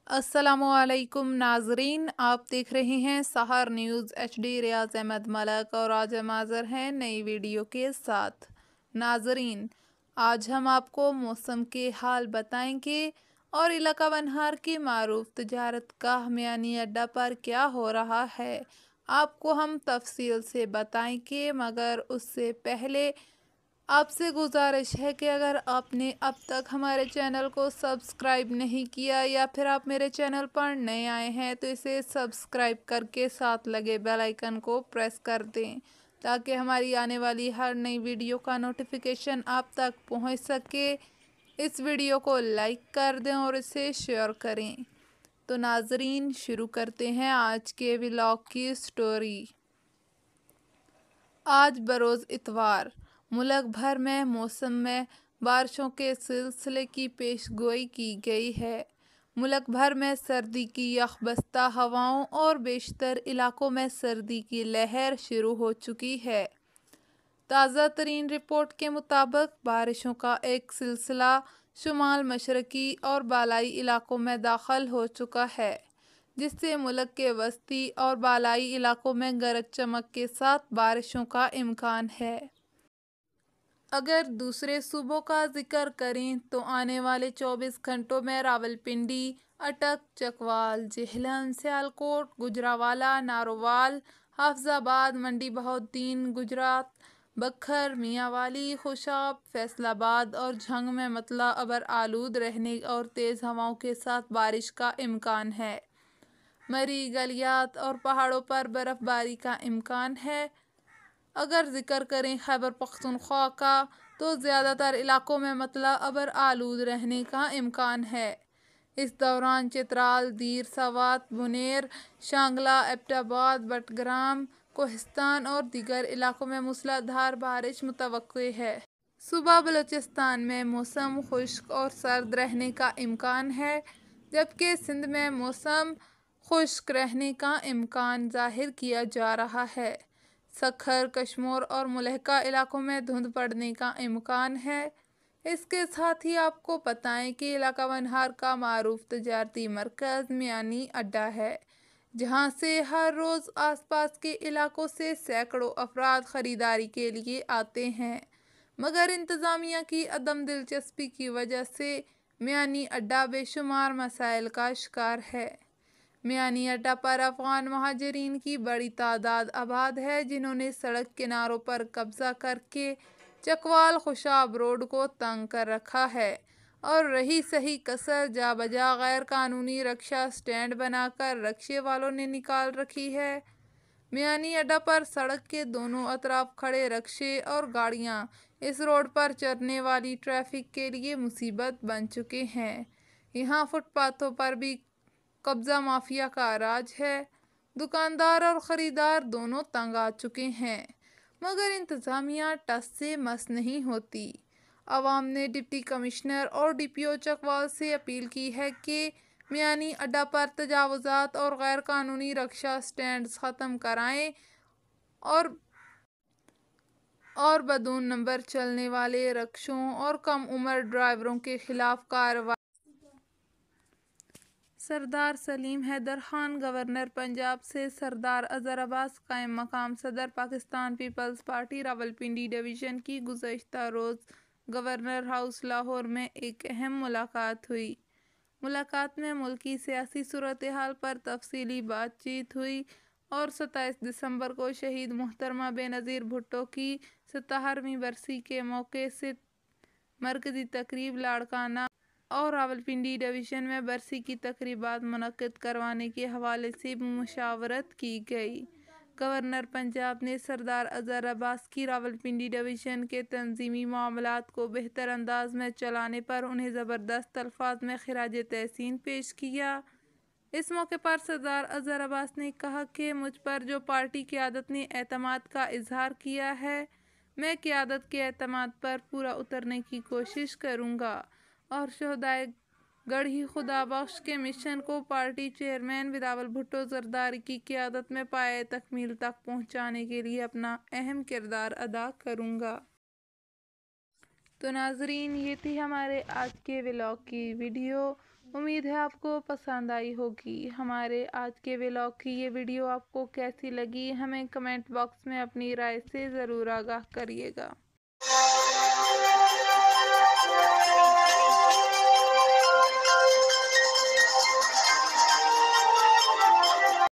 अस्सलामुअलैकुम नाजरीन, आप देख रहे हैं सहर न्यूज़ HD। रियाज अहमद मलक और आज हम हाज़िर हैं नई वीडियो के साथ। नाजरीन, आज हम आपको मौसम के हाल बताएंगे और इलाका बनहार की मारूफ तजारत का हमियानी अड्डा पर क्या हो रहा है आपको हम तफसील से बताएंगे, मगर उससे पहले आपसे गुजारिश है कि अगर आपने अब तक हमारे चैनल को सब्सक्राइब नहीं किया या फिर आप मेरे चैनल पर नए आए हैं तो इसे सब्सक्राइब करके साथ लगे बेल आइकन को प्रेस कर दें ताकि हमारी आने वाली हर नई वीडियो का नोटिफिकेशन आप तक पहुंच सके। इस वीडियो को लाइक कर दें और इसे शेयर करें। तो नाजरीन, शुरू करते हैं आज के व्लॉग की स्टोरी। आज बरोज़ इतवार मुल्क भर में मौसम में बारिशों के सिलसिले की पेशगोई की गई है। मुल्क भर में सर्दी की यखबस्ता हवाओं और बेशतर इलाकों में सर्दी की लहर शुरू हो चुकी है। ताज़ा तरीन रिपोर्ट के मुताबिक बारिशों का एक सिलसिला शुमाल मशरकी और बालाई इलाकों में दाखिल हो चुका है, जिससे मुल्क के वस्ती और बालाई इलाकों में गरज चमक के साथ बारिशों का इम्कान है। अगर दूसरे सूबों का जिक्र करें तो आने वाले 24 घंटों में रावलपिंडी, अटक, चकवाल, जेहलम, सियालकोट, गुजरावाला, नारोवाल, हाफजाबाद, मंडी बहाउद्दीन, गुजरात, बखर, मियांवाली, खुशाब, फैसलाबाद और झंग में मतला अबर आलूद रहने और तेज़ हवाओं के साथ बारिश का इम्कान है। मरी, गलियात और पहाड़ों पर बर्फ़बारी का इम्कान है। अगर जिक्र करें खैबर पख्तूनख्वा का तो ज़्यादातर इलाकों में मतला अबर आलूद रहने का इम्कान है। इस दौरान चित्राल, दीर, सवात, बुनेर, शांगला, एबटाबाद, बटग्राम, कोहिस्तान और दीगर इलाकों में मूसलाधार बारिश मुतवक्के है। सुबह बलूचिस्तान में मौसम खुश्क और सर्द रहने का इम्कान है, जबकि सिंध में मौसम खुश्क रहने का इम्कान ज़ाहिर किया जा रहा है। सखर, कश्मीर और मुलहका इलाकों में धुंध पड़ने का इम्कान है। इसके साथ ही आपको बताएं कि इलाका बनहार का मारूफ तजारती मरकज़ मियानी अड्डा है, जहां से हर रोज़ आसपास के इलाकों से सैकड़ों अफराद ख़रीदारी के लिए आते हैं, मगर इंतज़ामिया की अदम दिलचस्पी की वजह से मियानी अड्डा बेशुमार मसाइल का शिकार है। मियानी अड्डा पर अफ़गान महाजरीन की बड़ी तादाद आबाद है, जिन्होंने सड़क किनारों पर कब्ज़ा करके चकवाल खुशाब रोड को तंग कर रखा है और रही सही कसर जा बजा गैर कानूनी रक्षा स्टैंड बनाकर रक्शे वालों ने निकाल रखी है। मियानी अड्डा पर सड़क के दोनों अतराफ खड़े रक्शे और गाड़ियां इस रोड पर चलने वाली ट्रैफिक के लिए मुसीबत बन चुके हैं। यहाँ फुटपाथों पर भी कब्ज़ा माफिया का राज है। दुकानदार और ख़रीदार दोनों तंग आ चुके हैं, मगर इंतज़ामिया टस से मस नहीं होती। आवाम ने डिप्टी कमिश्नर और DPO चकवाल से अपील की है कि मियानी अड्डा पर तजावुज़ात और गैर कानूनी रक्षा स्टैंड्स ख़त्म कराएं और बदून नंबर चलने वाले रक्शों और कम उम्र ड्राइवरों के खिलाफ कार्रवाई। सरदार सलीम हैदर खान, गवर्नर पंजाब से सरदार अज़हर अब्बास, कायम मकाम सदर Pakistan peoples party Rawalpindi division की गुज़श्ता रोज़ गवर्नर हाउस लाहौर में एक अहम मुलाकात हुई। मुलाकात में मुल्की सियासी सूरत हाल पर तफसीली बातचीत हुई और 27 दिसंबर को शहीद मोहतरमा बेनज़ीर भुट्टो की 77वीं बरसी के मौके से मरकज़ी तकरीब लाड़काना और रावलपिंडी डिवीज़न में बरसी की तकरीबात मुनक्किद करवाने के हवाले से मुशावरत की गई। गवर्नर पंजाब ने सरदार अज़हर अब्बास की रावलपिंडी डिवीज़न के तंजीमी मामलात को बेहतर अंदाज में चलाने पर उन्हें ज़बरदस्त अल्फाज में खिराज तहसीन पेश किया। इस मौके पर सरदार अज़हर अब्बास ने कहा कि मुझ पर जो पार्टी क़यादत ने एतमाद का इजहार किया है, मैं क़यादत के एतमाद पर पूरा उतरने की कोशिश करूँगा और शहदाए गढ़ी खुदा बख्श के मिशन को पार्टी चेयरमैन बिलावल भुट्टो जरदारी की क़यादत में पाए तकमील तक पहुँचाने के लिए अपना अहम किरदार अदा करूँगा। तो नाजरीन, ये थी हमारे आज के व्लॉग की वीडियो। امید ہے آپ کو پسند آئی ہوگی۔ ہمارے آج کے ولاگ کی یہ ویڈیو آپ کو کیسی لگی ہمیں کمنٹ باکس میں اپنی رائے سے ضرور آگاہ کریے گا۔